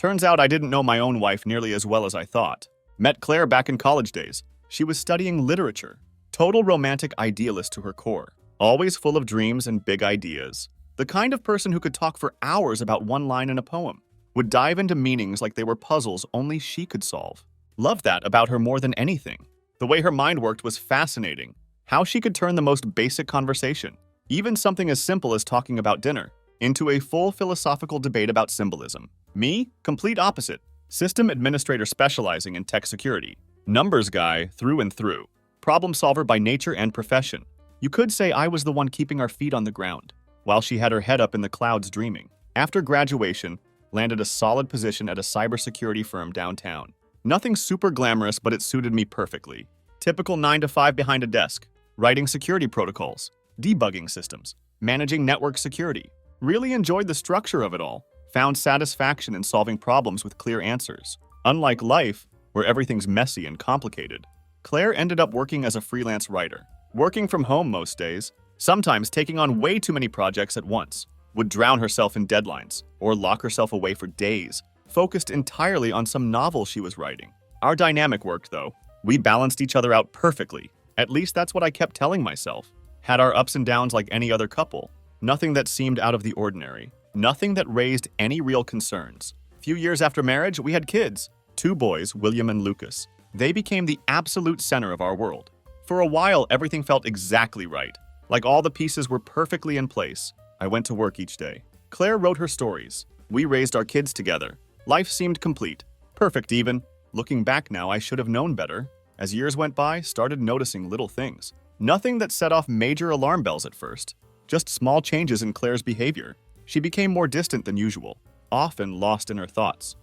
Turns out I didn't know my own wife nearly as well as I thought. Met Claire back in college days. She was studying literature. Total romantic idealist to her core. Always full of dreams and big ideas. The kind of person who could talk for hours about one line in a poem. Would dive into meanings like they were puzzles only she could solve. Loved that about her more than anything. The way her mind worked was fascinating. How she could turn the most basic conversation, even something as simple as talking about dinner, into a full philosophical debate about symbolism. Me, complete opposite. System administrator specializing in tech security. Numbers guy through and through. Problem solver by nature and profession. You could say I was the one keeping our feet on the ground, while she had her head up in the clouds dreaming. After graduation, landed a solid position at a cybersecurity firm downtown. Nothing super glamorous, but it suited me perfectly. Typical 9 to 5 behind a desk, writing security protocols, debugging systems, managing network security. Really enjoyed the structure of it all. Found satisfaction in solving problems with clear answers. Unlike life, where everything's messy and complicated. Claire ended up working as a freelance writer. Working from home most days, sometimes taking on way too many projects at once. Would drown herself in deadlines, or lock herself away for days, focused entirely on some novel she was writing. Our dynamic worked, though. We balanced each other out perfectly. At least that's what I kept telling myself. Had our ups and downs like any other couple. Nothing that seemed out of the ordinary. Nothing that raised any real concerns. Few years after marriage, we had kids. 2 boys, William and Lucas. They became the absolute center of our world. For a while, everything felt exactly right. Like all the pieces were perfectly in place. I went to work each day. Claire wrote her stories. We raised our kids together. Life seemed complete. Perfect even. Looking back now, I should have known better. As years went by, started noticing little things. Nothing that set off major alarm bells at first. Just small changes in Claire's behavior. She became more distant than usual. Often lost in her thoughts.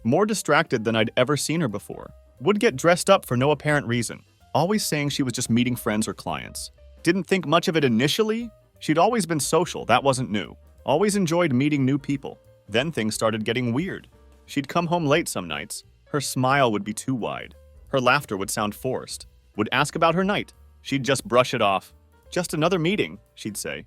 More distracted than I'd ever seen her before. Would get dressed up for no apparent reason. Always saying she was just meeting friends or clients. Didn't think much of it initially. She'd always been social, that wasn't new. Always enjoyed meeting new people. Then things started getting weird. She'd come home late some nights. Her smile would be too wide. Her laughter would sound forced. Would ask about her night. She'd just brush it off. Just another meeting, she'd say.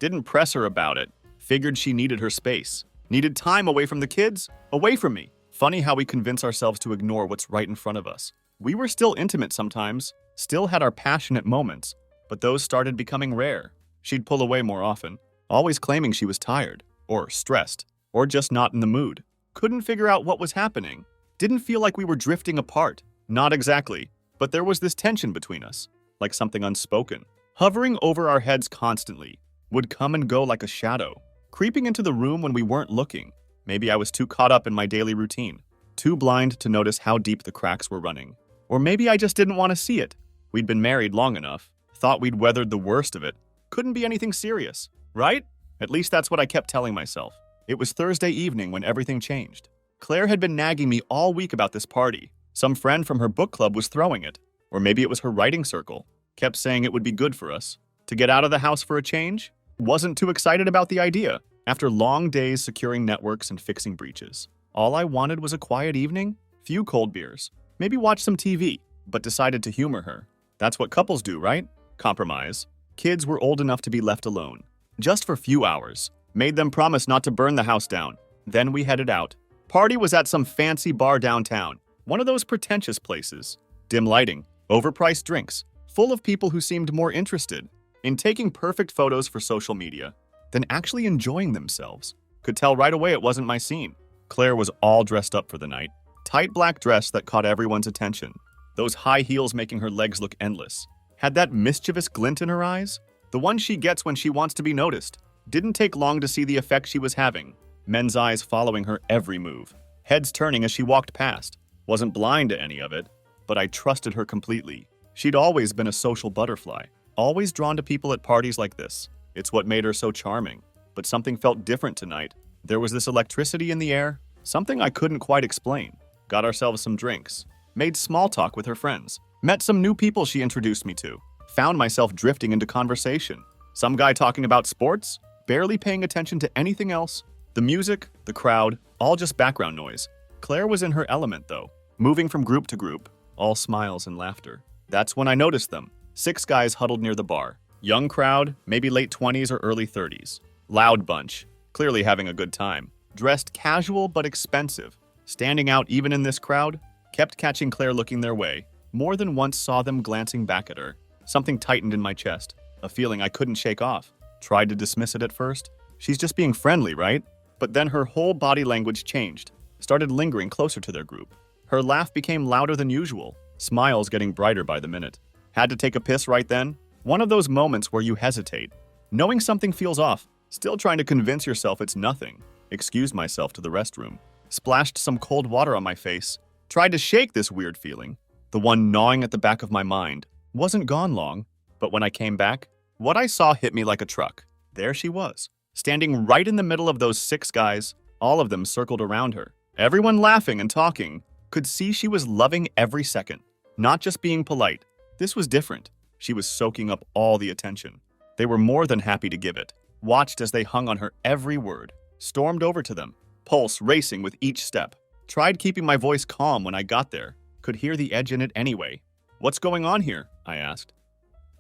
Didn't press her about it. Figured she needed her space. Needed time away from the kids, away from me. Funny how we convince ourselves to ignore what's right in front of us. We were still intimate sometimes, still had our passionate moments, but those started becoming rare. She'd pull away more often, always claiming she was tired, or stressed, or just not in the mood. Couldn't figure out what was happening. Didn't feel like we were drifting apart. Not exactly, but there was this tension between us, like something unspoken, hovering over our heads constantly. Would come and go like a shadow, creeping into the room when we weren't looking. Maybe I was too caught up in my daily routine, too blind to notice how deep the cracks were running. Or maybe I just didn't want to see it. We'd been married long enough, thought we'd weathered the worst of it. Couldn't be anything serious, right? At least that's what I kept telling myself. It was Thursday evening when everything changed. Claire had been nagging me all week about this party. Some friend from her book club was throwing it. Or maybe it was her writing circle. Kept saying it would be good for us. To get out of the house for a change? Wasn't too excited about the idea. After long days securing networks and fixing breaches. All I wanted was a quiet evening, few cold beers, maybe watch some TV, but decided to humor her. That's what couples do, right? Compromise. Kids were old enough to be left alone. Just for few hours. Made them promise not to burn the house down. Then we headed out. Party was at some fancy bar downtown. One of those pretentious places. Dim lighting, overpriced drinks, full of people who seemed more interested in taking perfect photos for social media than actually enjoying themselves. Could tell right away it wasn't my scene. Claire was all dressed up for the night. Tight black dress that caught everyone's attention. Those high heels making her legs look endless. Had that mischievous glint in her eyes. The one she gets when she wants to be noticed. Didn't take long to see the effect she was having. Men's eyes following her every move. Heads turning as she walked past. Wasn't blind to any of it, but I trusted her completely. She'd always been a social butterfly. Always drawn to people at parties like this. It's what made her so charming. But something felt different tonight. There was this electricity in the air. Something I couldn't quite explain. Got ourselves some drinks. Made small talk with her friends. Met some new people she introduced me to. Found myself drifting into conversation. Some guy talking about sports, barely paying attention to anything else. The music, the crowd, all just background noise. Claire was in her element though, moving from group to group, all smiles and laughter. That's when I noticed them. 6 guys huddled near the bar. Young crowd, maybe late 20s or early 30s. Loud bunch, clearly having a good time. dressed casual but expensive, standing out even in this crowd, kept catching Claire looking their way. More than once saw them glancing back at her. Something tightened in my chest, a feeling I couldn't shake off. Tried to dismiss it at first. She's just being friendly, right? But then her whole body language changed, started lingering closer to their group. Her laugh became louder than usual, smiles getting brighter by the minute. Had to take a piss right then? One of those moments where you hesitate, knowing something feels off, still trying to convince yourself it's nothing. Excused myself to the restroom, splashed some cold water on my face, tried to shake this weird feeling. The one gnawing at the back of my mind wasn't gone long, but when I came back, what I saw hit me like a truck. There she was, standing right in the middle of those 6 guys, all of them circled around her. Everyone laughing and talking, could see she was loving every second, not just being polite. This was different. She was soaking up all the attention. They were more than happy to give it, watched as they hung on her every word, stormed over to them, pulse racing with each step. Tried keeping my voice calm when I got there, could hear the edge in it anyway. "What's going on here?" I asked.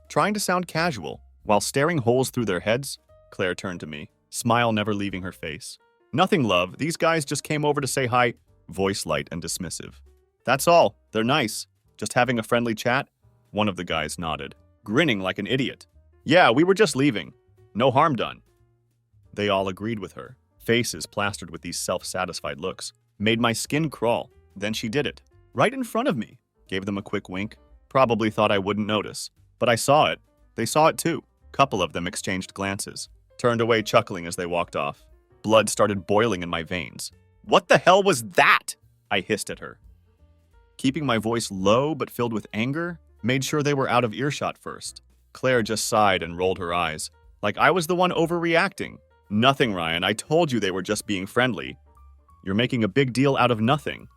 Trying to sound casual, while staring holes through their heads, Claire turned to me, smile never leaving her face. "Nothing, love. These guys just came over to say hi," voice light and dismissive. "That's all. They're nice. Just having a friendly chat?" One of the guys nodded, grinning like an idiot. "Yeah, we were just leaving. No harm done." They all agreed with her, faces plastered with these self-satisfied looks. Made my skin crawl. Then she did it, right in front of me. Gave them a quick wink. Probably thought I wouldn't notice. But I saw it. They saw it too. Couple of them exchanged glances. Turned away chuckling as they walked off. Blood started boiling in my veins. "What the hell was that?" I hissed at her. Keeping my voice low but filled with anger, made sure they were out of earshot first. Claire just sighed and rolled her eyes, like I was the one overreacting. "Nothing, Ryan. I told you they were just being friendly. You're making a big deal out of nothing."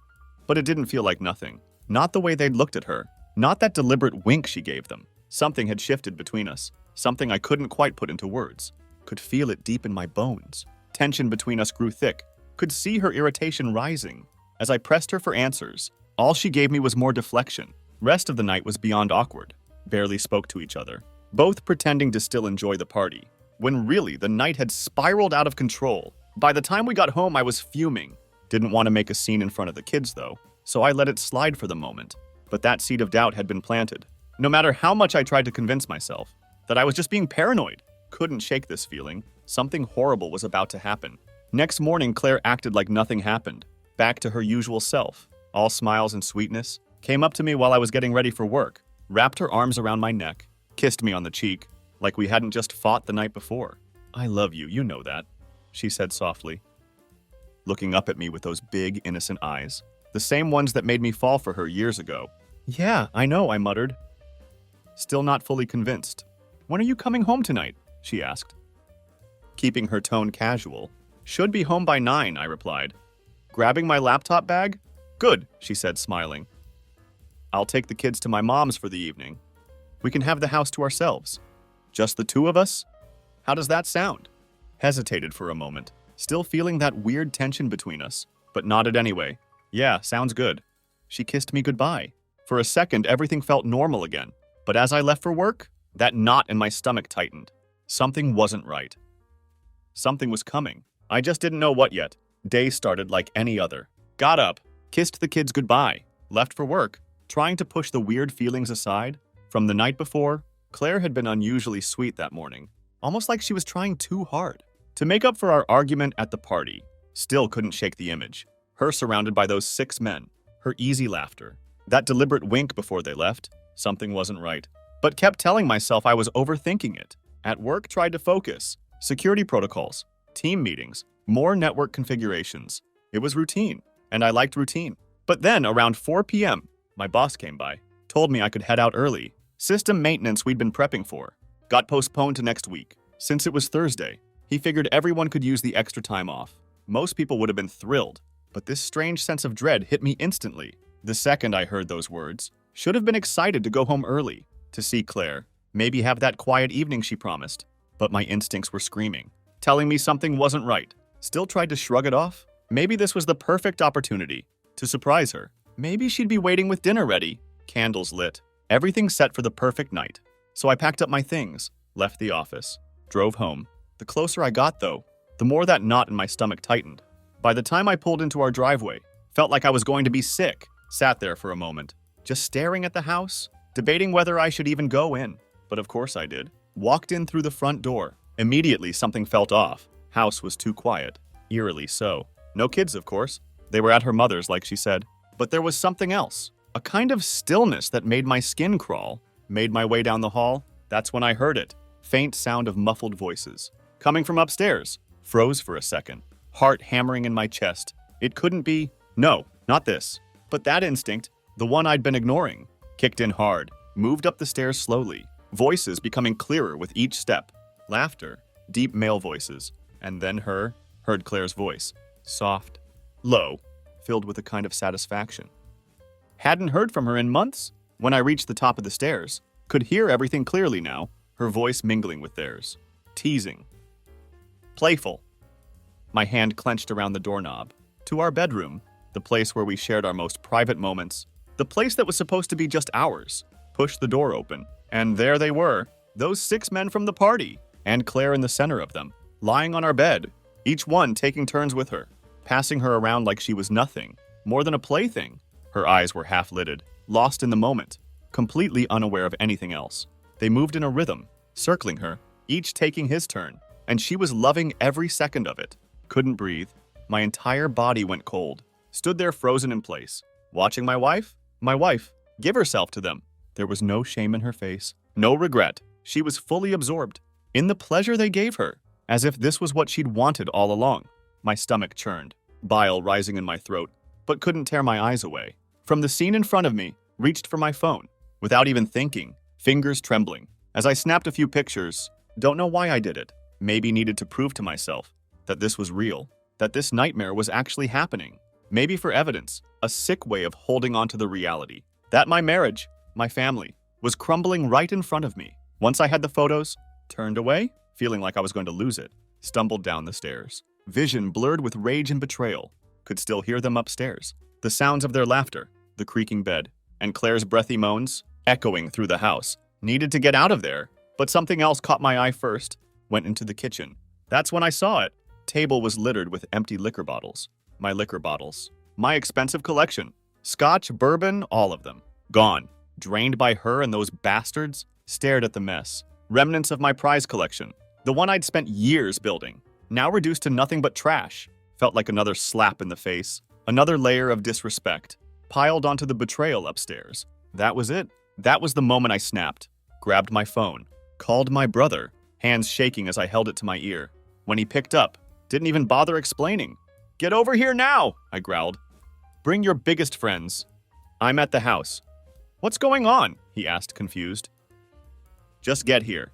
But it didn't feel like nothing. Not the way they'd looked at her. Not that deliberate wink she gave them. Something had shifted between us. Something I couldn't quite put into words. Could feel it deep in my bones. Tension between us grew thick. Could see her irritation rising. As I pressed her for answers, all she gave me was more deflection. Rest of the night was beyond awkward. Barely spoke to each other. Both pretending to still enjoy the party, when really the night had spiraled out of control. By the time we got home, I was fuming. Didn't want to make a scene in front of the kids, though, so I let it slide for the moment. But that seed of doubt had been planted. No matter how much I tried to convince myself that I was just being paranoid, couldn't shake this feeling. Something horrible was about to happen. Next morning, Claire acted like nothing happened. Back to her usual self, all smiles and sweetness. Came up to me while I was getting ready for work, wrapped her arms around my neck, kissed me on the cheek, like we hadn't just fought the night before. "I love you, you know that," she said softly, looking up at me with those big, innocent eyes, the same ones that made me fall for her years ago. "Yeah, I know," I muttered, still not fully convinced. "When are you coming home tonight?" she asked, keeping her tone casual. "Should be home by 9, I replied. Grabbing my laptop bag? "Good," she said, smiling. "I'll take the kids to my mom's for the evening. We can have the house to ourselves. Just the 2 of us? How does that sound?" Hesitated for a moment, still feeling that weird tension between us, but nodded anyway. "Yeah, sounds good." She kissed me goodbye. For a second, everything felt normal again. But as I left for work, that knot in my stomach tightened. Something wasn't right. Something was coming. I just didn't know what yet. Day started like any other. Got up, kissed the kids goodbye, left for work, trying to push the weird feelings aside. From the night before, Claire had been unusually sweet that morning, almost like she was trying too hard. To make up for our argument at the party, still couldn't shake the image. Her surrounded by those 6 men, her easy laughter, that deliberate wink before they left. Something wasn't right, but kept telling myself I was overthinking it. At work, tried to focus. Security protocols, team meetings, more network configurations. It was routine, and I liked routine. But then, around 4 p.m., my boss came by, told me I could head out early. System maintenance we'd been prepping for got postponed to next week. Since it was Thursday, he figured everyone could use the extra time off. Most people would have been thrilled, but this strange sense of dread hit me instantly. The second I heard those words, should have been excited to go home early, to see Claire, maybe have that quiet evening she promised. But my instincts were screaming, telling me something wasn't right. Still tried to shrug it off. Maybe this was the perfect opportunity to surprise her. Maybe she'd be waiting with dinner ready, candles lit, everything set for the perfect night. So I packed up my things, left the office, drove home. The closer I got, though, the more that knot in my stomach tightened. By the time I pulled into our driveway, felt like I was going to be sick. Sat there for a moment, just staring at the house, debating whether I should even go in. But of course I did. Walked in through the front door. Immediately something felt off. House was too quiet. Eerily so. No kids, of course. They were at her mother's, like she said. But there was something else. A kind of stillness that made my skin crawl. Made my way down the hall. That's when I heard it. Faint sound of muffled voices. Coming from upstairs. Froze for a second. Heart hammering in my chest. It couldn't be. No, not this. But that instinct, the one I'd been ignoring, kicked in hard. Moved up the stairs slowly. Voices becoming clearer with each step. Laughter. Deep male voices. And then heard Claire's voice. Soft. Low. Filled with a kind of satisfaction. Hadn't heard from her in months. When I reached the top of the stairs, could hear everything clearly now, her voice mingling with theirs. Teasing. Playful. My hand clenched around the doorknob. To our bedroom, the place where we shared our most private moments, the place that was supposed to be just ours. Pushed the door open, and there they were, those 6 men from the party, and Claire in the center of them, lying on our bed, each one taking turns with her, passing her around like she was nothing, more than a plaything. Her eyes were half-lidded, lost in the moment, completely unaware of anything else. They moved in a rhythm, circling her, each taking his turn, and she was loving every second of it. Couldn't breathe. My entire body went cold. Stood there frozen in place, watching my wife, give herself to them. There was no shame in her face, no regret. She was fully absorbed in the pleasure they gave her, as if this was what she'd wanted all along. My stomach churned, bile rising in my throat, but couldn't tear my eyes away. From the scene in front of me, reached for my phone, without even thinking, fingers trembling. As I snapped a few pictures, don't know why I did it. Maybe needed to prove to myself that this was real, that this nightmare was actually happening. Maybe for evidence, a sick way of holding on to the reality. That my marriage, my family, was crumbling right in front of me. Once I had the photos, turned away, feeling like I was going to lose it, stumbled down the stairs. Vision blurred with rage and betrayal. Could still hear them upstairs. The sounds of their laughter, the creaking bed, and Claire's breathy moans, echoing through the house. Needed to get out of there, but something else caught my eye first. Went into the kitchen. That's when I saw it. Table was littered with empty liquor bottles. My liquor bottles. My expensive collection. Scotch, bourbon, all of them. Gone. Drained by her and those bastards. Stared at the mess. Remnants of my prize collection. The one I'd spent years building. Now reduced to nothing but trash. Felt like another slap in the face. Another layer of disrespect. Piled onto the betrayal upstairs. That was it. That was the moment I snapped. Grabbed my phone. Called my brother. Hands shaking as I held it to my ear. When he picked up, didn't even bother explaining. Get over here now, I growled. Bring your biggest friends. I'm at the house. What's going on? He asked, confused. Just get here.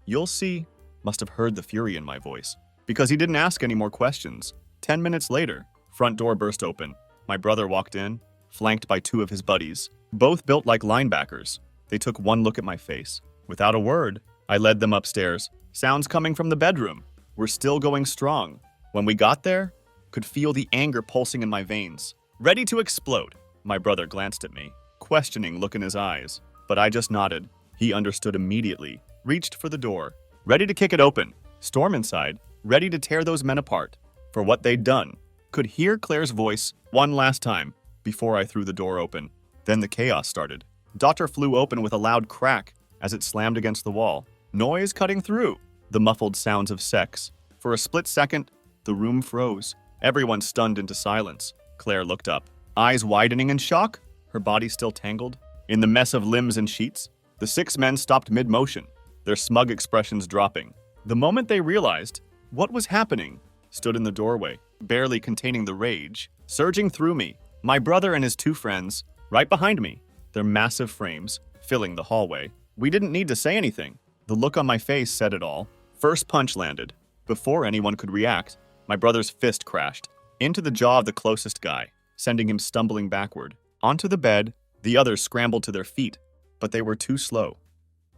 You'll see. Must have heard the fury in my voice, because he didn't ask any more questions. 10 minutes later, front door burst open. My brother walked in, flanked by 2 of his buddies, both built like linebackers. They took one look at my face. Without a word, I led them upstairs. Sounds coming from the bedroom were still going strong. When we got there, could feel the anger pulsing in my veins. Ready to explode. My brother glanced at me, questioning look in his eyes, but I just nodded. He understood immediately, reached for the door, ready to kick it open, storm inside, ready to tear those men apart for what they'd done. Could hear Claire's voice one last time before I threw the door open. Then the chaos started. Daughter flew open with a loud crack as it slammed against the wall. Noise cutting through. The muffled sounds of sex. For a split second, the room froze. Everyone stunned into silence. Claire looked up, eyes widening in shock, her body still tangled. In the mess of limbs and sheets, the 6 men stopped mid-motion, their smug expressions dropping. The moment they realized what was happening, stood in the doorway, barely containing the rage, surging through me. My brother and his 2 friends, right behind me, their massive frames filling the hallway. We didn't need to say anything. The look on my face said it all. First punch landed. Before anyone could react, my brother's fist crashed into the jaw of the closest guy, sending him stumbling backward. Onto the bed, the others scrambled to their feet, but they were too slow.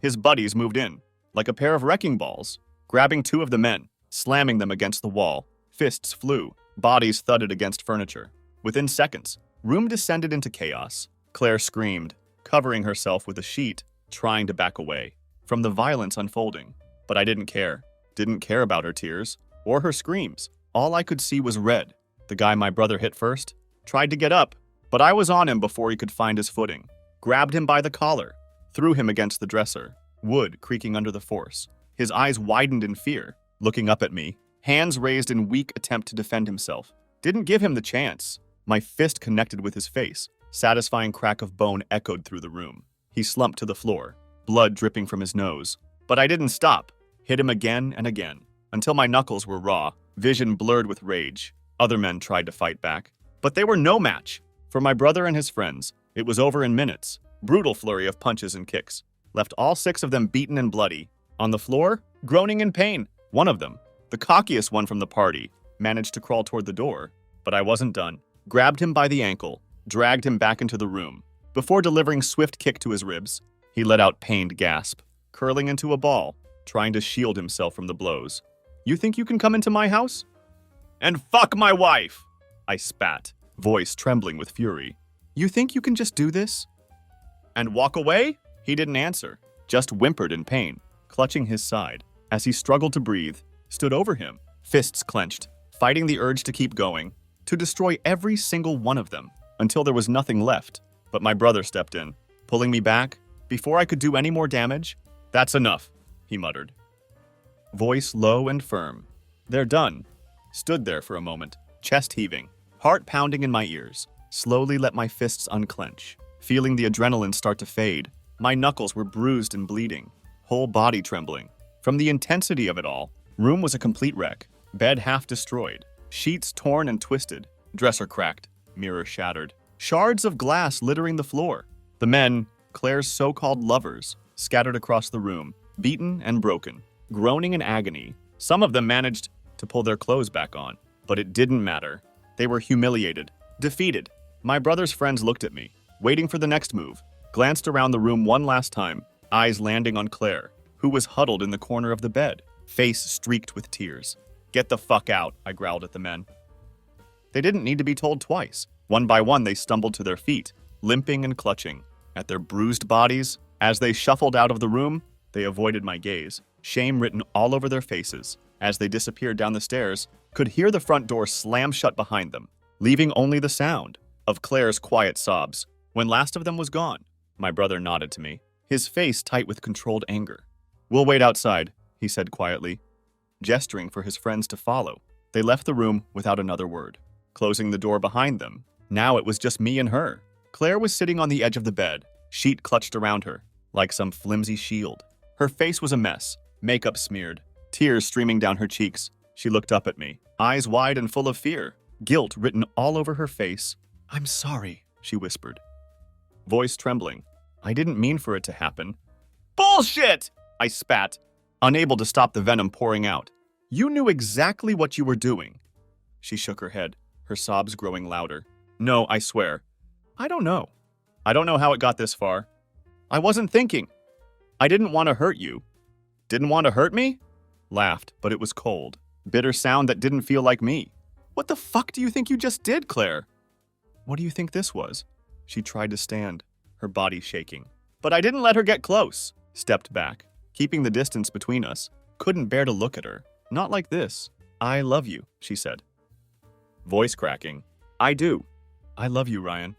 His buddies moved in, like a pair of wrecking balls, grabbing 2 of the men, slamming them against the wall. Fists flew, bodies thudded against furniture. Within seconds, room descended into chaos. Claire screamed, covering herself with a sheet, trying to back away from the violence unfolding. But I didn't care. Didn't care about her tears or her screams. All I could see was red. The guy my brother hit first tried to get up, but I was on him before he could find his footing. Grabbed him by the collar, threw him against the dresser, wood creaking under the force. His eyes widened in fear, looking up at me, hands raised in weak attempt to defend himself. Didn't give him the chance. My fist connected with his face. Satisfying crack of bone echoed through the room. He slumped to the floor, blood dripping from his nose. But I didn't stop. Hit him again and again, until my knuckles were raw, vision blurred with rage. Other men tried to fight back, but they were no match. For my brother and his friends, it was over in minutes. Brutal flurry of punches and kicks left all 6 of them beaten and bloody. On the floor, groaning in pain. One of them, the cockiest one from the party, managed to crawl toward the door, but I wasn't done. Grabbed him by the ankle, dragged him back into the room. Before delivering swift kick to his ribs, he let out pained gasp, curling into a ball, trying to shield himself from the blows. You think you can come into my house? And fuck my wife! I spat, voice trembling with fury. You think you can just do this? And walk away? He didn't answer, just whimpered in pain, clutching his side. As he struggled to breathe, stood over him, fists clenched, fighting the urge to keep going, to destroy every single one of them, until there was nothing left. But my brother stepped in, pulling me back. Before I could do any more damage, that's enough, he muttered. Voice low and firm. They're done. Stood there for a moment, chest heaving, heart pounding in my ears. Slowly let my fists unclench, feeling the adrenaline start to fade. My knuckles were bruised and bleeding, whole body trembling. From the intensity of it all, room was a complete wreck. Bed half destroyed, sheets torn and twisted, dresser cracked, mirror shattered, shards of glass littering the floor. The men, Claire's so-called lovers, scattered across the room, beaten and broken, groaning in agony. Some of them managed to pull their clothes back on, but it didn't matter. They were humiliated, defeated. My brother's friends looked at me, waiting for the next move, glanced around the room one last time, eyes landing on Claire, who was huddled in the corner of the bed, face streaked with tears. Get the fuck out, I growled at the men. They didn't need to be told twice. One by one, they stumbled to their feet, limping and clutching at their bruised bodies. As they shuffled out of the room, they avoided my gaze, shame written all over their faces. As they disappeared down the stairs, could hear the front door slam shut behind them, leaving only the sound of Claire's quiet sobs. When last of them was gone, my brother nodded to me, his face tight with controlled anger. We'll wait outside, he said quietly, gesturing for his friends to follow. They left the room without another word, closing the door behind them. Now it was just me and her. Claire was sitting on the edge of the bed, sheet clutched around her, like some flimsy shield. Her face was a mess, makeup smeared, tears streaming down her cheeks. She looked up at me, eyes wide and full of fear, guilt written all over her face. I'm sorry, she whispered, voice trembling. I didn't mean for it to happen. Bullshit! I spat, unable to stop the venom pouring out. You knew exactly what you were doing. She shook her head, her sobs growing louder. No, I swear. I don't know. I don't know how it got this far. I wasn't thinking. I didn't want to hurt you. Didn't want to hurt me? Laughed, but it was cold. Bitter sound that didn't feel like me. What the fuck do you think you just did, Claire? What do you think this was? She tried to stand, her body shaking. But I didn't let her get close. Stepped back, keeping the distance between us. Couldn't bear to look at her. Not like this. I love you, she said. Voice cracking. I do. I love you, Ryan.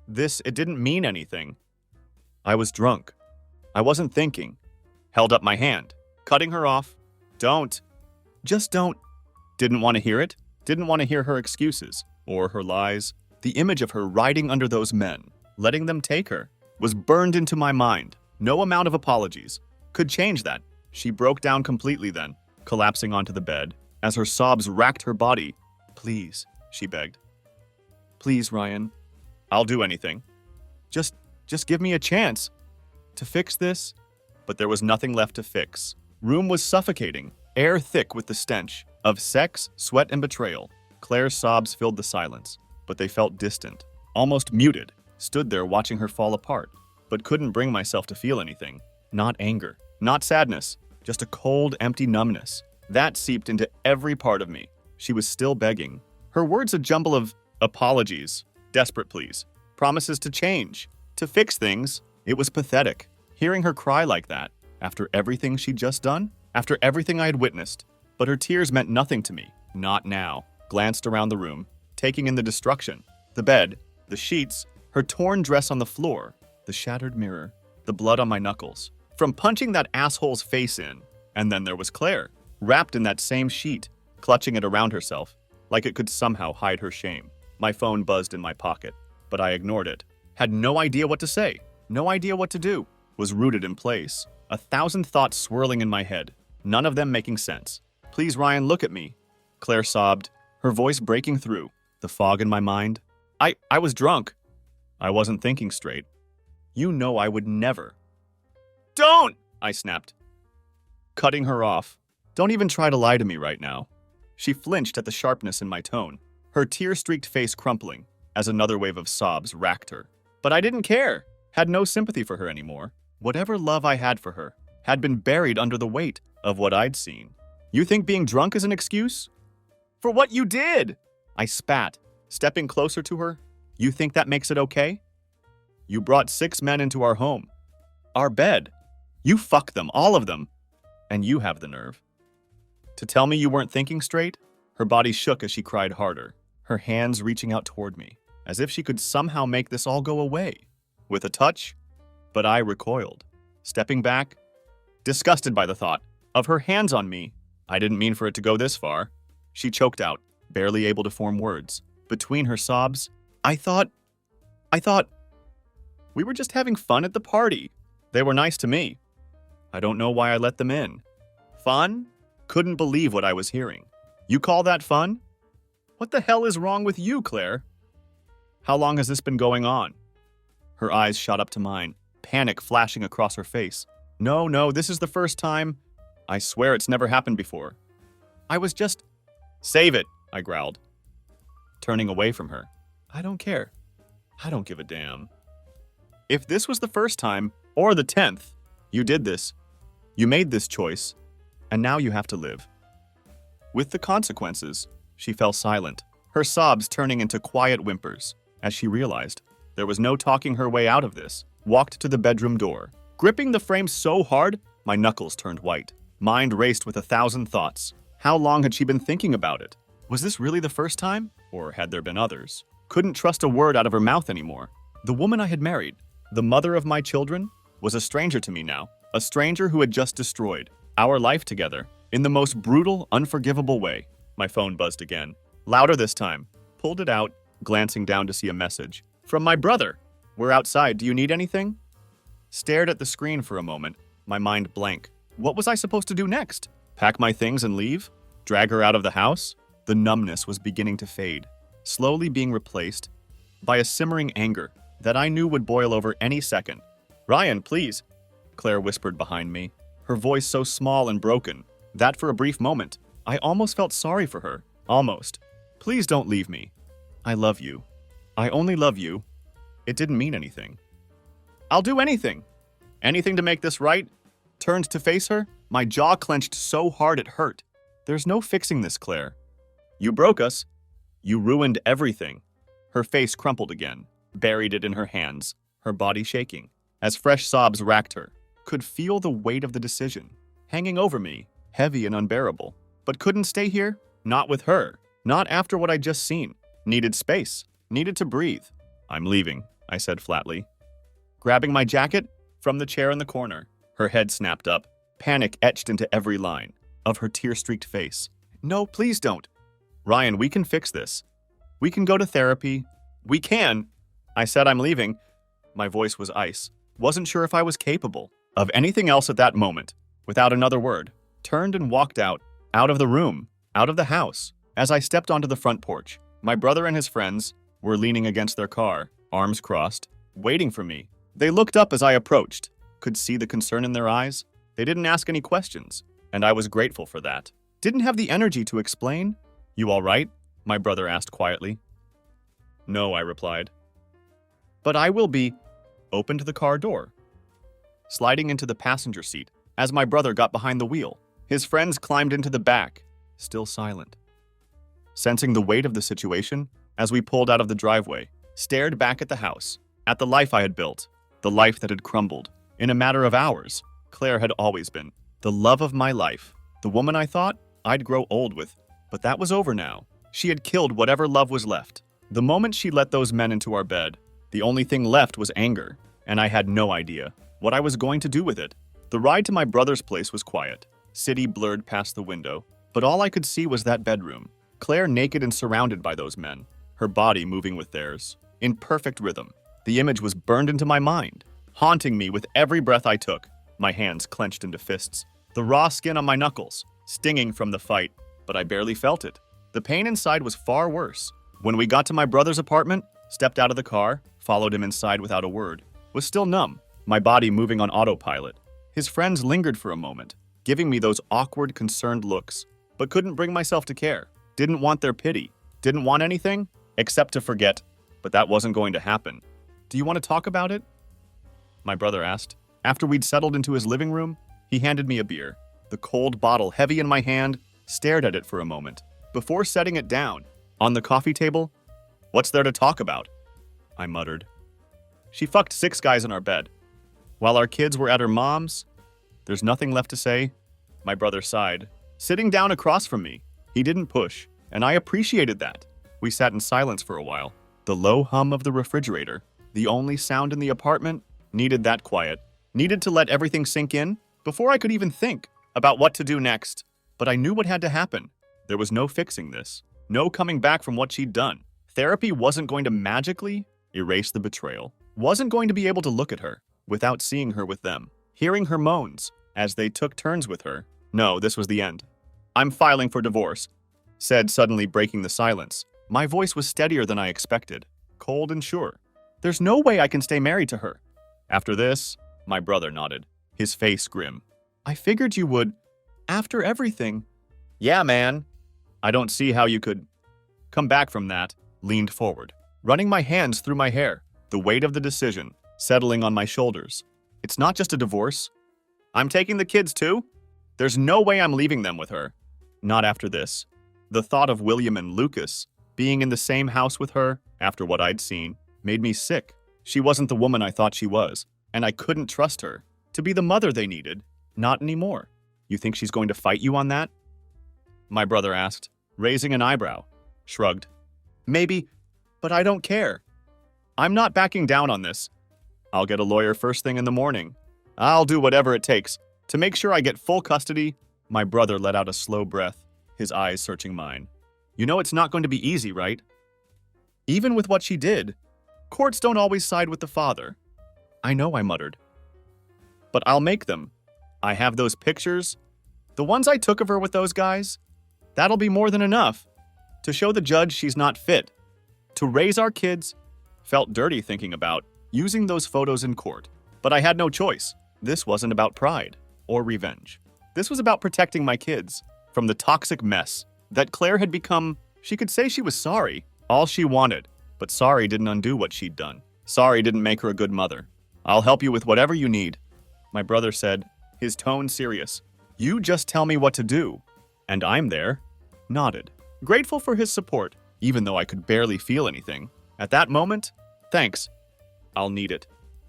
It didn't mean anything. I was drunk. I wasn't thinking. Held up my hand, cutting her off. Don't. Just don't. Didn't want to hear it. Didn't want to hear her excuses or her lies. The image of her riding under those men, letting them take her, was burned into my mind. No amount of apologies could change that. She broke down completely then, collapsing onto the bed, as her sobs racked her body. Please, she begged. Please, Ryan. I'll do anything. Just give me a chance to fix this. But there was nothing left to fix. Room was suffocating, air thick with the stench of sex, sweat, and betrayal. Claire's sobs filled the silence, but they felt distant, almost muted. Stood there watching her fall apart, but couldn't bring myself to feel anything. Not anger, not sadness, just a cold, empty numbness. That seeped into every part of me. She was still begging. Her words a jumble of apologies, desperate pleas, promises to change, to fix things. It was pathetic. Hearing her cry like that, after everything she'd just done, after everything I had witnessed. But her tears meant nothing to me. Not now. Glanced around the room. taking in the destruction. The bed, the sheets, her torn dress on the floor, the shattered mirror, the blood on my knuckles. From punching that asshole's face in. And then there was Claire, wrapped in that same sheet, clutching it around herself, like it could somehow hide her shame. My phone buzzed in my pocket, but I ignored it. Had no idea what to say, no idea what to do. Was rooted in place. 1,000 thoughts swirling in my head, none of them making sense. Please, Ryan, look at me. Claire sobbed, her voice breaking through the fog in my mind. I was drunk. I wasn't thinking straight. You know I would never. Don't! I snapped, cutting her off. Don't even try to lie to me right now. She flinched at the sharpness in my tone, her tear-streaked face crumpling as another wave of sobs racked her. But I didn't care, had no sympathy for her anymore. Whatever love I had for her had been buried under the weight of what I'd seen. You think being drunk is an excuse? For what you did! I spat, stepping closer to her. You think that makes it okay? You brought 6 men into our home. Our bed. You fucked them, all of them. And you have the nerve to tell me you weren't thinking straight? Her body shook as she cried harder, her hands reaching out toward me, as if she could somehow make this all go away. With a touch, but I recoiled, stepping back, disgusted by the thought of her hands on me. I didn't mean for it to go this far. She choked out, barely able to form words. Between her sobs, I thought, we were just having fun at the party. They were nice to me. I don't know why I let them in. Fun? Couldn't believe what I was hearing. You call that fun? What the hell is wrong with you, Claire? How long has this been going on? Her eyes shot up to mine, panic flashing across her face. No, this is the first time. I swear it's never happened before. I was just... Save it, I growled, turning away from her. I don't care. I don't give a damn. If this was the first time, or the 10th, you did this. You made this choice, and now you have to live with the consequences. She fell silent, her sobs turning into quiet whimpers, as she realized there was no talking her way out of this. Walked to the bedroom door, gripping the frame so hard, my knuckles turned white. Mind raced with 1,000 thoughts. How long had she been thinking about it? Was this really the first time? Or had there been others? Couldn't trust a word out of her mouth anymore. The woman I had married, the mother of my children, was a stranger to me now. A stranger who had just destroyed our life together in the most brutal, unforgivable way. My phone buzzed again, louder this time. Pulled it out, glancing down to see a message. From my brother. We're outside. Do you need anything? Stared at the screen for a moment, my mind blank. What was I supposed to do next? Pack my things and leave? Drag her out of the house? The numbness was beginning to fade, slowly being replaced by a simmering anger that I knew would boil over any second. Ryan, please, Claire whispered behind me, her voice so small and broken that for a brief moment, I almost felt sorry for her. Almost. Please don't leave me. I love you. I only love you. It didn't mean anything. I'll do anything. Anything to make this right. Turned to face her, my jaw clenched so hard it hurt. There's no fixing this, Claire. You broke us. You ruined everything. Her face crumpled again, buried it in her hands, her body shaking, as fresh sobs racked her. Could feel the weight of the decision, hanging over me, heavy and unbearable. But couldn't stay here, not with her, not after what I'd just seen. Needed space, needed to breathe. I'm leaving, I said flatly. Grabbing my jacket from the chair in the corner, her head snapped up, panic etched into every line of her tear-streaked face. No, please don't. Ryan, we can fix this. We can go to therapy. We can. I said I'm leaving. My voice was ice. Wasn't sure if I was capable of anything else at that moment. Without another word, turned and walked out of the room, out of the house. As I stepped onto the front porch, my brother and his friends were leaning against their car, arms crossed, waiting for me. They looked up as I approached, could see the concern in their eyes. They didn't ask any questions, and I was grateful for that. Didn't have the energy to explain. You all right? My brother asked quietly. No, I replied. But I will be. Opened the car door, sliding into the passenger seat as my brother got behind the wheel. His friends climbed into the back, still silent. Sensing the weight of the situation, as we pulled out of the driveway, stared back at the house, at the life I had built, the life that had crumbled. In a matter of hours, Claire had always been the love of my life, the woman I thought I'd grow old with. But that was over now. She had killed whatever love was left. The moment she let those men into our bed, the only thing left was anger, and I had no idea what I was going to do with it. The ride to my brother's place was quiet. City blurred past the window, but all I could see was that bedroom. Claire naked and surrounded by those men, her body moving with theirs, in perfect rhythm. The image was burned into my mind, haunting me with every breath I took, my hands clenched into fists, the raw skin on my knuckles, stinging from the fight, but I barely felt it. The pain inside was far worse. When we got to my brother's apartment, stepped out of the car, followed him inside without a word, was still numb, my body moving on autopilot. His friends lingered for a moment, giving me those awkward, concerned looks, but couldn't bring myself to care. Didn't want their pity. Didn't want anything except to forget, but that wasn't going to happen. Do you want to talk about it? My brother asked. After we'd settled into his living room, he handed me a beer. The cold bottle heavy in my hand, stared at it for a moment, before setting it down. On the coffee table, "What's there to talk about?" I muttered. "She fucked 6 guys in our bed. While our kids were at her mom's, there's nothing left to say." My brother sighed, sitting down across from me. He didn't push, and I appreciated that. We sat in silence for a while. The low hum of the refrigerator, the only sound in the apartment, needed that quiet. Needed to let everything sink in before I could even think about what to do next. But I knew what had to happen. There was no fixing this. No coming back from what she'd done. Therapy wasn't going to magically erase the betrayal. Wasn't going to be able to look at her without seeing her with them, hearing her moans as they took turns with her. No, this was the end. "I'm filing for divorce," said, suddenly breaking the silence. My voice was steadier than I expected, cold and sure. "There's no way I can stay married to her." After this, my brother nodded, his face grim. "I figured you would. After everything." "Yeah, man. I don't see how you could come back from that." Leaned forward, running my hands through my hair, the weight of the decision settling on my shoulders. "It's not just a divorce. I'm taking the kids too. There's no way I'm leaving them with her. Not after this." The thought of William and Lucas being in the same house with her after what I'd seen made me sick. She wasn't the woman I thought she was, and I couldn't trust her to be the mother they needed. Not anymore. "You think she's going to fight you on that?" my brother asked, raising an eyebrow. Shrugged. "Maybe, but I don't care. I'm not backing down on this. I'll get a lawyer first thing in the morning. I'll do whatever it takes to make sure I get full custody." My brother let out a slow breath, his eyes searching mine. "You know it's not going to be easy, right? Even with what she did, courts don't always side with the father." "I know," I muttered. "But I'll make them. I have those pictures. The ones I took of her with those guys. That'll be more than enough to show the judge she's not fit to raise our kids." Felt dirty thinking about using those photos in court, but I had no choice. This wasn't about pride or revenge. This was about protecting my kids from the toxic mess that Claire had become. She could say she was sorry, all she wanted, but sorry didn't undo what she'd done. Sorry didn't make her a good mother. "I'll help you with whatever you need," my brother said, his tone serious. "You just tell me what to do." And I'm there. Nodded, grateful for his support, even though I could barely feel anything. At that moment, "Thanks. I'll need it."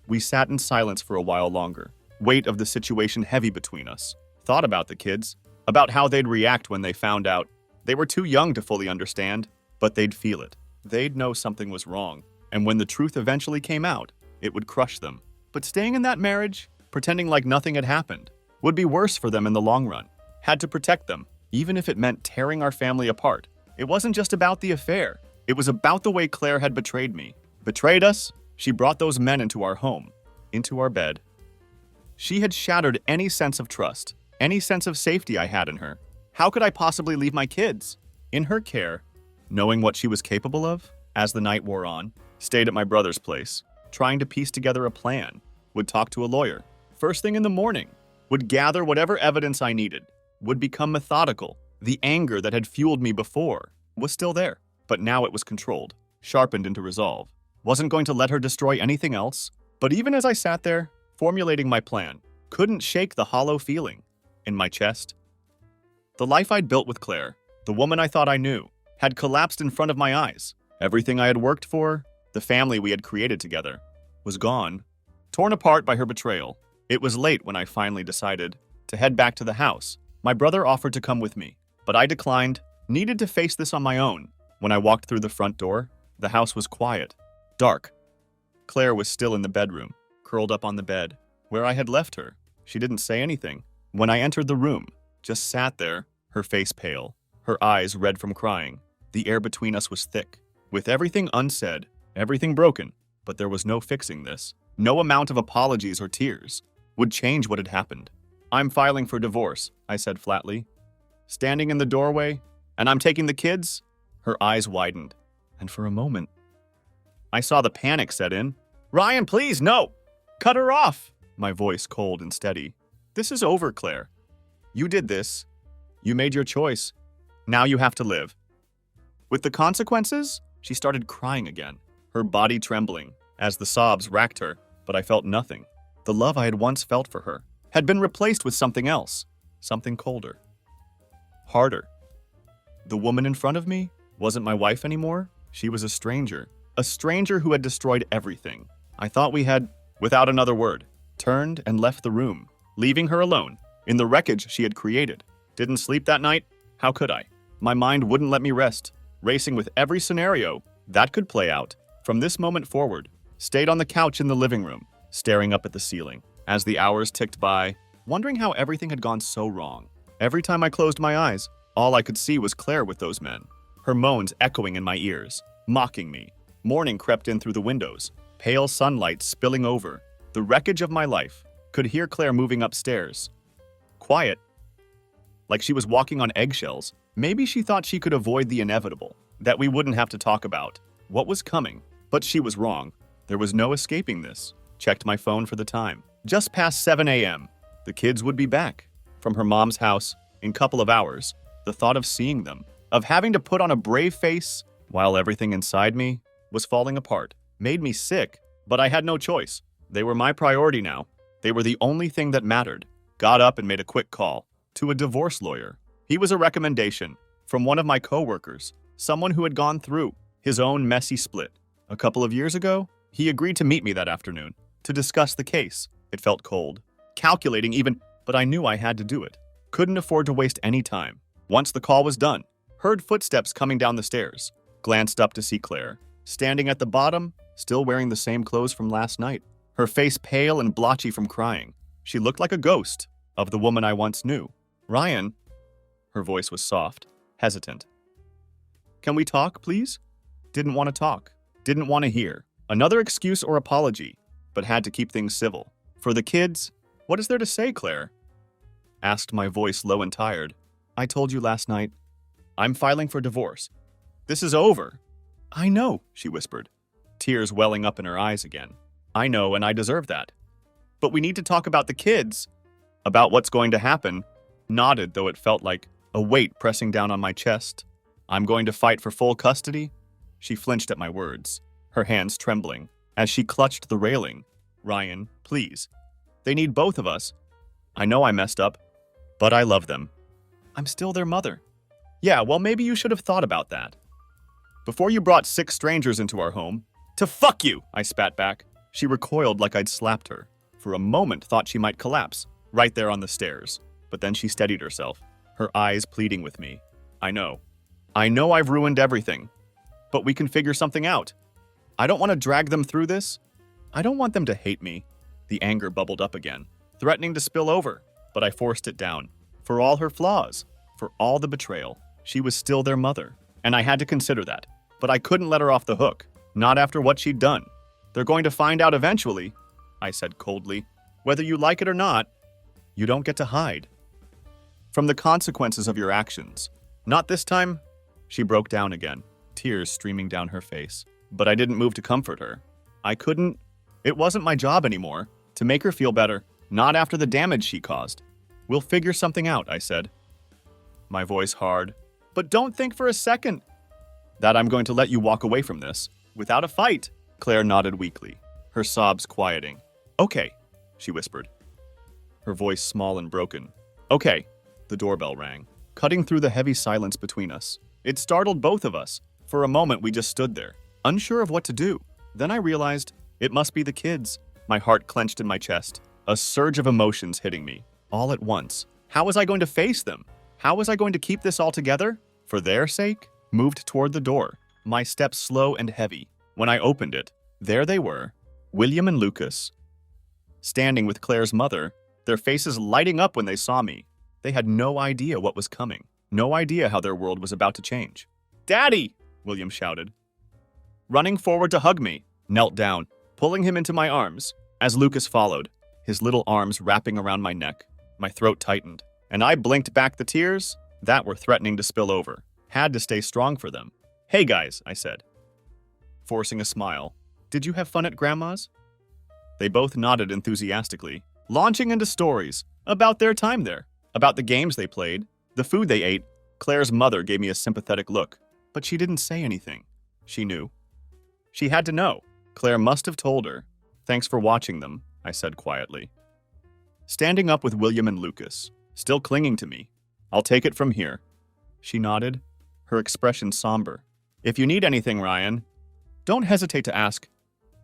We sat in silence for a while longer, weight of the situation heavy between us. Thought about the kids, about how they'd react when they found out. They were too young to fully understand, but they'd feel it. They'd know something was wrong, and when the truth eventually came out, it would crush them. But staying in that marriage, pretending like nothing had happened, would be worse for them in the long run. Had to protect them, even if it meant tearing our family apart. It wasn't just about the affair. It was about the way Claire had betrayed me. Betrayed us. She brought those men into our home, into our bed. She had shattered any sense of trust, any sense of safety I had in her. How could I possibly leave my kids in her care, knowing what she was capable of? As the night wore on, stayed at my brother's place, trying to piece together a plan. Would talk to a lawyer. First thing in the morning. Would gather whatever evidence I needed. Would become methodical. The anger that had fueled me before was still there, but now it was controlled, sharpened into resolve. Wasn't going to let her destroy anything else. But even as I sat there, formulating my plan, couldn't shake the hollow feeling in my chest. The life I'd built with Claire, the woman I thought I knew, had collapsed in front of my eyes. Everything I had worked for, the family we had created together, was gone, torn apart by her betrayal. It was late when I finally decided to head back to the house. My brother offered to come with me, but I declined, needed to face this on my own. When I walked through the front door, the house was quiet, dark. Claire was still in the bedroom, curled up on the bed, where I had left her. She didn't say anything. When I entered the room, just sat there, her face pale, her eyes red from crying. The air between us was thick, with everything unsaid, everything broken, but there was no fixing this. No amount of apologies or tears would change what had happened. "I'm filing for divorce," I said flatly. Standing in the doorway, "And I'm taking the kids?" Her eyes widened, and for a moment, I saw the panic set in. "Ryan, please, no! Cut her off!" My voice cold and steady. "This is over, Claire. You did this. You made your choice. Now you have to live with the consequences." She started crying again, her body trembling as the sobs racked her, but I felt nothing. The love I had once felt for her had been replaced with something else, something colder, harder. The woman in front of me wasn't my wife anymore. She was a stranger who had destroyed everything. I thought we had, without another word, turned and left the room, leaving her alone in the wreckage she had created. Didn't sleep that night? How could I? My mind wouldn't let me rest, racing with every scenario that could play out. From this moment forward, stayed on the couch in the living room, staring up at the ceiling. As the hours ticked by, wondering how everything had gone so wrong. Every time I closed my eyes, all I could see was Claire with those men, her moans echoing in my ears, mocking me. Morning crept in through the windows, pale sunlight spilling over. The wreckage of my life. Could hear Claire moving upstairs. Quiet, like she was walking on eggshells. Maybe she thought she could avoid the inevitable, that we wouldn't have to talk about what was coming. But she was wrong. There was no escaping this. Checked my phone for the time. Just past 7 a.m. The kids would be back from her mom's house in a couple of hours. The thought of seeing them, of having to put on a brave face while everything inside me was falling apart, made me sick, but I had no choice. They were my priority now. They were the only thing that mattered. Got up and made a quick call to a divorce lawyer. He was a recommendation from one of my coworkers, someone who had gone through his own messy split. A couple of years ago, he agreed to meet me that afternoon to discuss the case. It felt cold, calculating even, but I knew I had to do it. Couldn't afford to waste any time. Once the call was done, heard footsteps coming down the stairs. Glanced up to see Claire, standing at the bottom, still wearing the same clothes from last night. Her face pale and blotchy from crying. She looked like a ghost of the woman I once knew. "Ryan," her voice was soft, hesitant. "Can we talk, please?" Didn't want to talk. Didn't want to hear another excuse or apology, but had to keep things civil. "For the kids, what is there to say, Claire?" Asked, my voice low and tired. "I told you last night. I'm filing for divorce. This is over." "I know," she whispered, tears welling up in her eyes again. "I know, and I deserve that. But we need to talk about the kids, about what's going to happen." Nodded, though it felt like a weight pressing down on my chest. "I'm going to fight for full custody." She flinched at my words, her hands trembling, as she clutched the railing. "Ryan, please. They need both of us. I know I messed up, but I love them. I'm still their mother." "Yeah, well, maybe you should have thought about that before you brought 6 strangers into our home." "To fuck you!" I spat back. She recoiled like I'd slapped her. For a moment, thought she might collapse, right there on the stairs. But then she steadied herself, her eyes pleading with me. I know I've ruined everything, but we can figure something out. I don't want to drag them through this. I don't want them to hate me." The anger bubbled up again, threatening to spill over, but I forced it down. For all her flaws, for all the betrayal, she was still their mother, and I had to consider that. But I couldn't let her off the hook, not after what she'd done. "They're going to find out eventually," I said coldly. "Whether you like it or not, you don't get to hide from the consequences of your actions. Not this time." She broke down again, tears streaming down her face. But I didn't move to comfort her. I couldn't. It wasn't my job anymore to make her feel better, not after the damage she caused. "We'll figure something out," I said, my voice hard. "But don't think for a second that I'm going to let you walk away from this without a fight." Claire nodded weakly, her sobs quieting. "Okay," she whispered, her voice small and broken. "Okay." The doorbell rang, cutting through the heavy silence between us. It startled both of us. For a moment, we just stood there, unsure of what to do. Then I realized it must be the kids. My heart clenched in my chest, a surge of emotions hitting me, all at once. How was I going to face them? How was I going to keep this all together? For their sake? moved toward the door, my steps slow and heavy. When I opened it, there they were, William and Lucas, standing with Claire's mother, their faces lighting up when they saw me. They had no idea what was coming, no idea how their world was about to change. "Daddy!" William shouted, running forward to hug me, knelt down, pulling him into my arms, as Lucas followed, his little arms wrapping around my neck. My throat tightened, and I blinked back the tears that were threatening to spill over. Had to stay strong for them. "Hey guys," I said, forcing a smile. "Did you have fun at Grandma's?" They both nodded enthusiastically, launching into stories about their time there, about the games they played, the food they ate. Claire's mother gave me a sympathetic look, but she didn't say anything. She knew. She had to know. Claire must have told her. "Thanks for watching them," I said quietly. Standing up with William and Lucas, still clinging to me. "I'll take it from here." She nodded, her expression somber. "If you need anything, Ryan, don't hesitate to ask."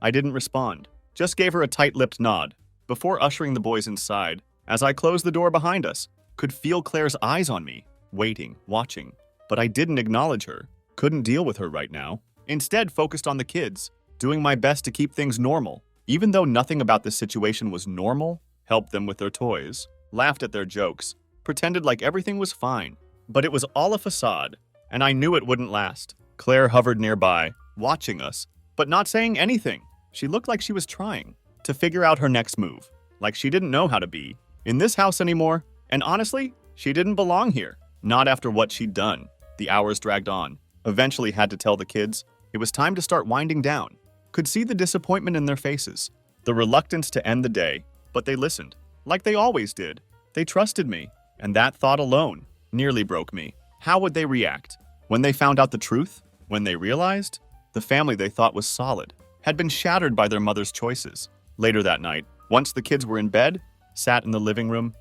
I didn't respond, just gave her a tight-lipped nod, before ushering the boys inside. As I closed the door behind us, could feel Claire's eyes on me, waiting, watching. But I didn't acknowledge her, couldn't deal with her right now. Instead, focused on the kids, doing my best to keep things normal. Even though nothing about this situation was normal, helped them with their toys, laughed at their jokes, pretended like everything was fine. But it was all a facade, and I knew it wouldn't last. Claire hovered nearby, watching us, but not saying anything. She looked like she was trying to figure out her next move, like she didn't know how to be in this house anymore. And honestly, she didn't belong here, not after what she'd done. The hours dragged on. Eventually had to tell the kids it was time to start winding down. Could see the disappointment in their faces, the reluctance to end the day, but they listened, like they always did. They trusted me, and that thought alone nearly broke me. How would they react when they found out the truth? When they realized the family they thought was solid had been shattered by their mother's choices. Later that night, once the kids were in bed, sat in the living room,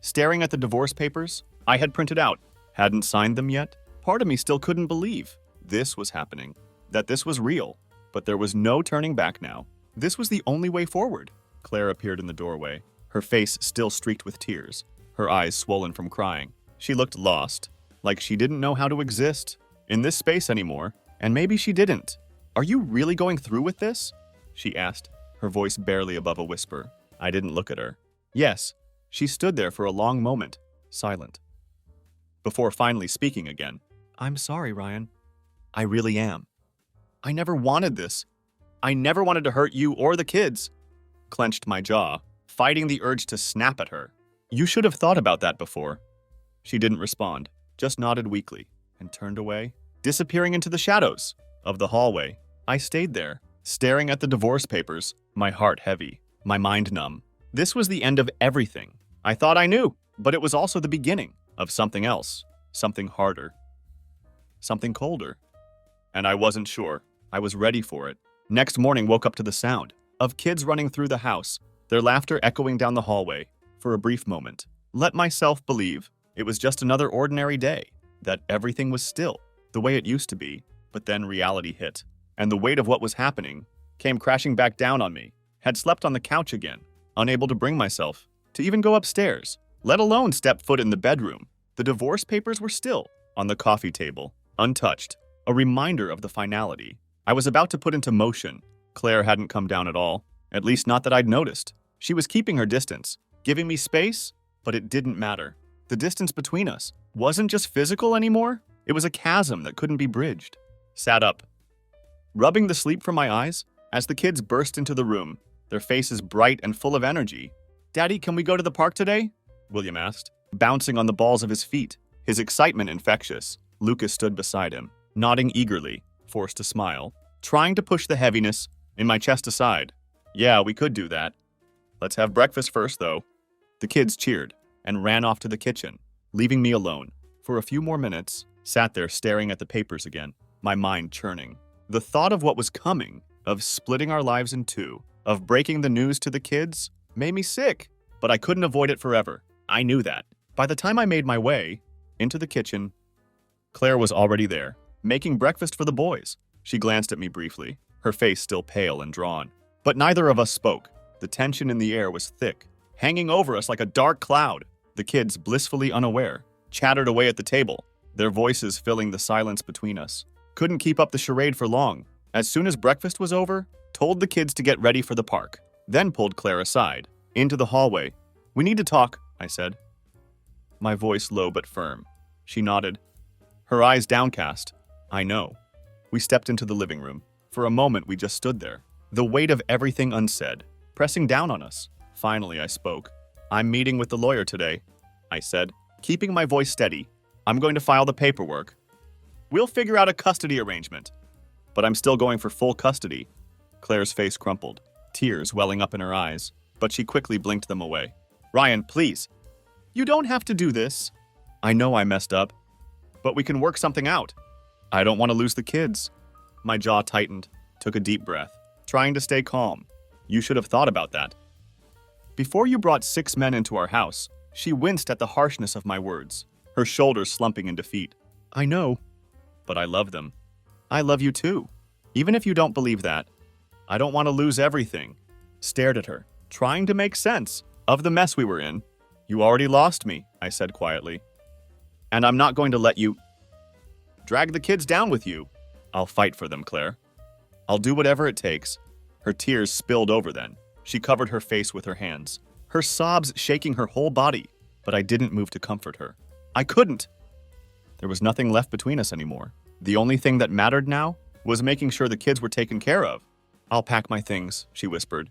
staring at the divorce papers I had printed out. Hadn't signed them yet. Part of me still couldn't believe this was happening, that this was real. But there was no turning back now. This was the only way forward. Claire appeared in the doorway, her face still streaked with tears, her eyes swollen from crying. She looked lost, like she didn't know how to exist in this space anymore, and maybe she didn't. "Are you really going through with this?" she asked, her voice barely above a whisper. I didn't look at her. Yes, she stood there for a long moment, silent, before finally speaking again. "I'm sorry, Ryan. I really am. I never wanted this. I never wanted to hurt you or the kids." Clenched my jaw, fighting the urge to snap at her. "You should have thought about that before." She didn't respond, just nodded weakly, and turned away, disappearing into the shadows of the hallway. I stayed there, staring at the divorce papers, my heart heavy, my mind numb. This was the end of everything. I thought I knew, but it was also the beginning of something else, something harder, something colder. And I wasn't sure. I was ready for it. Next morning, woke up to the sound of kids running through the house, their laughter echoing down the hallway. For a brief moment, let myself believe it was just another ordinary day, that everything was still the way it used to be. But then reality hit, and the weight of what was happening came crashing back down on me. Had slept on the couch again, unable to bring myself to even go upstairs, let alone step foot in the bedroom. The divorce papers were still on the coffee table, untouched, a reminder of the finality I was about to put into motion. Claire hadn't come down at all, at least not that I'd noticed. She was keeping her distance, giving me space, but it didn't matter. The distance between us wasn't just physical anymore, it was a chasm that couldn't be bridged. Sat up, rubbing the sleep from my eyes, as the kids burst into the room, their faces bright and full of energy. "Daddy, can we go to the park today?" William asked, bouncing on the balls of his feet, his excitement infectious. Lucas stood beside him, nodding eagerly, forced to smile, trying to push the heaviness in my chest aside. "Yeah, we could do that. Let's have breakfast first, though." The kids cheered and ran off to the kitchen, leaving me alone. For a few more minutes, sat there staring at the papers again, my mind churning. The thought of what was coming, of splitting our lives in two, of breaking the news to the kids, made me sick. But I couldn't avoid it forever. I knew that. By the time I made my way into the kitchen, Claire was already there, making breakfast for the boys. She glanced at me briefly, her face still pale and drawn. But neither of us spoke. The tension in the air was thick, hanging over us like a dark cloud. The kids, blissfully unaware, chattered away at the table, their voices filling the silence between us. Couldn't keep up the charade for long. As soon as breakfast was over, told the kids to get ready for the park, then pulled Claire aside, into the hallway. "We need to talk," I said. My voice low but firm. She nodded, her eyes downcast. "I know." We stepped into the living room. For a moment, we just stood there, the weight of everything unsaid, pressing down on us. Finally, I spoke. "I'm meeting with the lawyer today," I said, keeping my voice steady. "I'm going to file the paperwork. We'll figure out a custody arrangement. But I'm still going for full custody." Claire's face crumpled, tears welling up in her eyes, but she quickly blinked them away. "Ryan, please. You don't have to do this. I know I messed up, but we can work something out. I don't want to lose the kids." My jaw tightened, took a deep breath, trying to stay calm. "You should have thought about that." "Before you brought 6 men into our house," she winced at the harshness of my words, her shoulders slumping in defeat. "I know, but I love them. I love you too. Even if you don't believe that, I don't want to lose everything." Stared at her, trying to make sense of the mess we were in. "You already lost me," I said quietly. "And I'm not going to let you drag the kids down with you." "I'll fight for them, Claire. I'll do whatever it takes." Her tears spilled over then. She covered her face with her hands, her sobs shaking her whole body, but I didn't move to comfort her. I couldn't. There was nothing left between us anymore. The only thing that mattered now was making sure the kids were taken care of. "I'll pack my things," she whispered.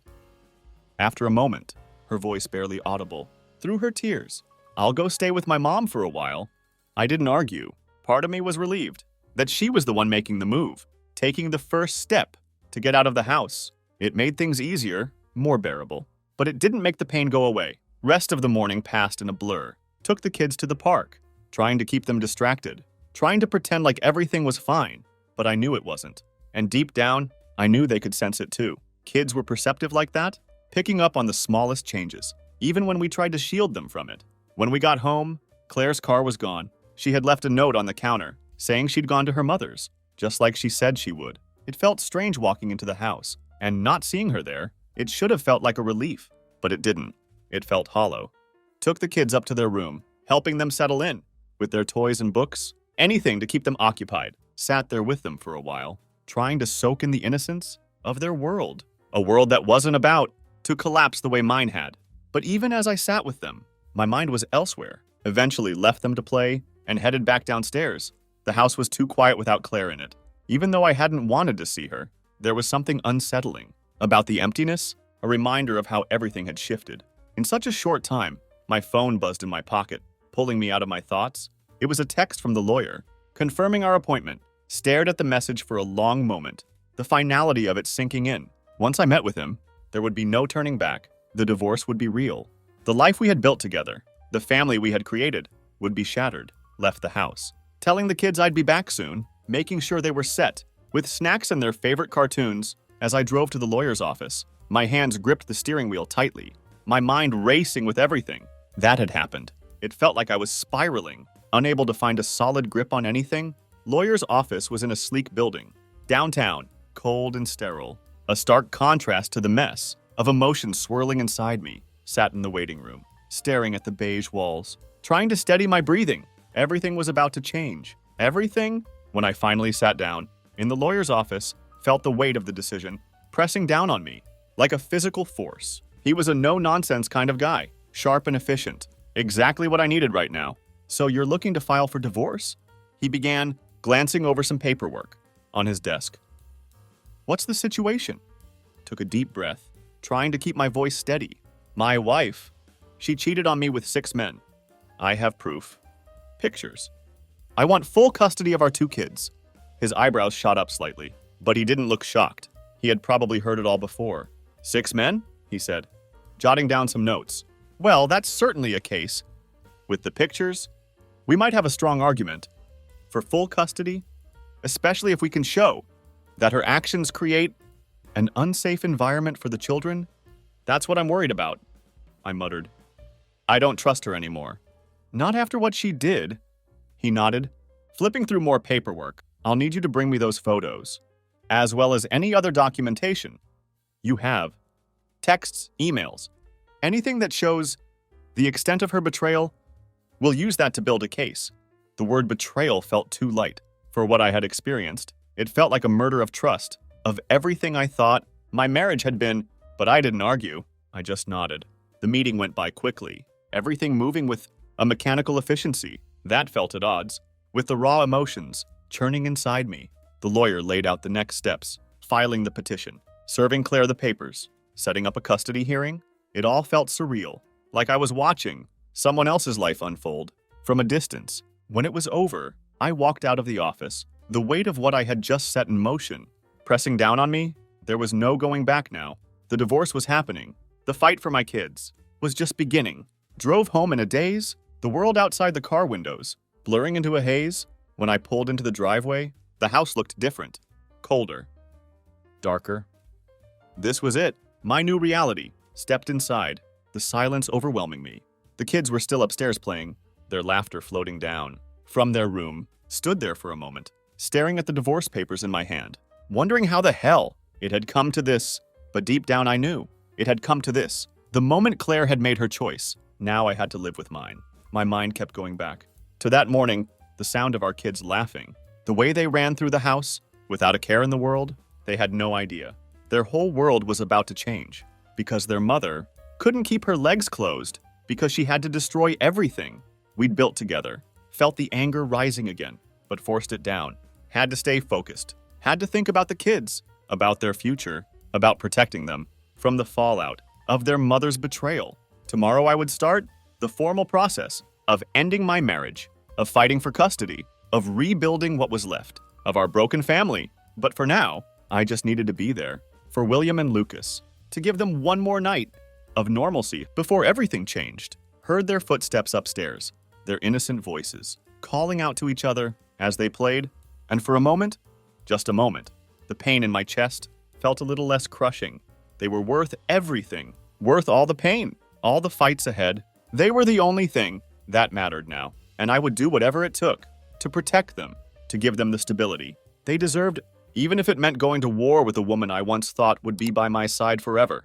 After a moment, her voice barely audible, through her tears, "I'll go stay with my mom for a while." I didn't argue. Part of me was relieved that she was the one making the move, taking the first step to get out of the house. It made things easier, more bearable, but it didn't make the pain go away. Rest of the morning passed in a blur. Took the kids to the park, trying to keep them distracted, trying to pretend like everything was fine, but I knew it wasn't. And deep down, I knew they could sense it too. Kids were perceptive like that, picking up on the smallest changes, even when we tried to shield them from it. When we got home, Claire's car was gone. She had left a note on the counter, saying she'd gone to her mother's, just like she said she would. It felt strange walking into the house, and not seeing her there. It should have felt like a relief, but it didn't. It felt hollow. Took the kids up to their room, helping them settle in, with their toys and books, anything to keep them occupied. Sat there with them for a while, trying to soak in the innocence of their world. A world that wasn't about to collapse the way mine had. But even as I sat with them, my mind was elsewhere. Eventually left them to play and headed back downstairs. The house was too quiet without Claire in it. Even though I hadn't wanted to see her, there was something unsettling about the emptiness, a reminder of how everything had shifted. In such a short time, my phone buzzed in my pocket, pulling me out of my thoughts. It was a text from the lawyer, confirming our appointment. Stared at the message for a long moment, the finality of it sinking in. Once I met with him, there would be no turning back. The divorce would be real. The life we had built together, the family we had created, would be shattered. Left the house, telling the kids I'd be back soon, making sure they were set, with snacks and their favorite cartoons. As I drove to the lawyer's office, my hands gripped the steering wheel tightly, my mind racing with everything that had happened. It felt like I was spiraling, unable to find a solid grip on anything. Lawyer's office was in a sleek building, downtown, cold and sterile, a stark contrast to the mess of emotions swirling inside me. Sat in the waiting room, staring at the beige walls, trying to steady my breathing. Everything was about to change. Everything? When I finally sat down in the lawyer's office, felt the weight of the decision pressing down on me like a physical force. He was a no-nonsense kind of guy, sharp and efficient, exactly what I needed right now. "So you're looking to file for divorce?" He began, glancing over some paperwork on his desk. "What's the situation?" Took a deep breath, trying to keep my voice steady. "My wife, she cheated on me with 6 men. I have proof. Pictures. I want full custody of our 2 kids." His eyebrows shot up slightly, but he didn't look shocked. He had probably heard it all before. "6 men?" he said, jotting down some notes. "Well, that's certainly a case. With the pictures, we might have a strong argument. For full custody, especially if we can show that her actions create an unsafe environment for the children, that's what I'm worried about," I muttered. "I don't trust her anymore." "Not after what she did," he nodded, flipping through more paperwork. "I'll need you to bring me those photos, as well as any other documentation you have. Texts, emails, anything that shows the extent of her betrayal. We'll use that to build a case." The word betrayal felt too light for what I had experienced. It felt like a murder of trust, of everything I thought my marriage had been, but I didn't argue. I just nodded. The meeting went by quickly, everything moving with a mechanical efficiency. That felt at odds with the raw emotions churning inside me. The lawyer laid out the next steps, filing the petition, serving Claire the papers, setting up a custody hearing. It all felt surreal, like I was watching someone else's life unfold from a distance. When it was over, I walked out of the office, the weight of what I had just set in motion pressing down on me. There was no going back now. The divorce was happening. The fight for my kids was just beginning. Drove home in a daze, the world outside the car windows blurring into a haze. When I pulled into the driveway, the house looked different, colder, darker. This was it, my new reality. Stepped inside, the silence overwhelming me. The kids were still upstairs playing, their laughter floating down from their room. Stood there for a moment, staring at the divorce papers in my hand, wondering how the hell it had come to this. But deep down I knew it had come to this. The moment Claire had made her choice, now I had to live with mine. My mind kept going back to that morning, the sound of our kids laughing, the way they ran through the house without a care in the world. They had no idea. Their whole world was about to change because their mother couldn't keep her legs closed because she had to destroy everything we'd built together. Felt the anger rising again, but forced it down. Had to stay focused. Had to think about the kids, about their future, about protecting them from the fallout of their mother's betrayal. Tomorrow I would start the formal process of ending my marriage, of fighting for custody, of rebuilding what was left of our broken family. But for now, I just needed to be there for William and Lucas, to give them one more night of normalcy before everything changed. Heard their footsteps upstairs, their innocent voices, calling out to each other as they played. And for a moment, just a moment, the pain in my chest felt a little less crushing. They were worth everything, worth all the pain, all the fights ahead. They were the only thing that mattered now, and I would do whatever it took to protect them, to give them the stability they deserved, even if it meant going to war with a woman I once thought would be by my side forever.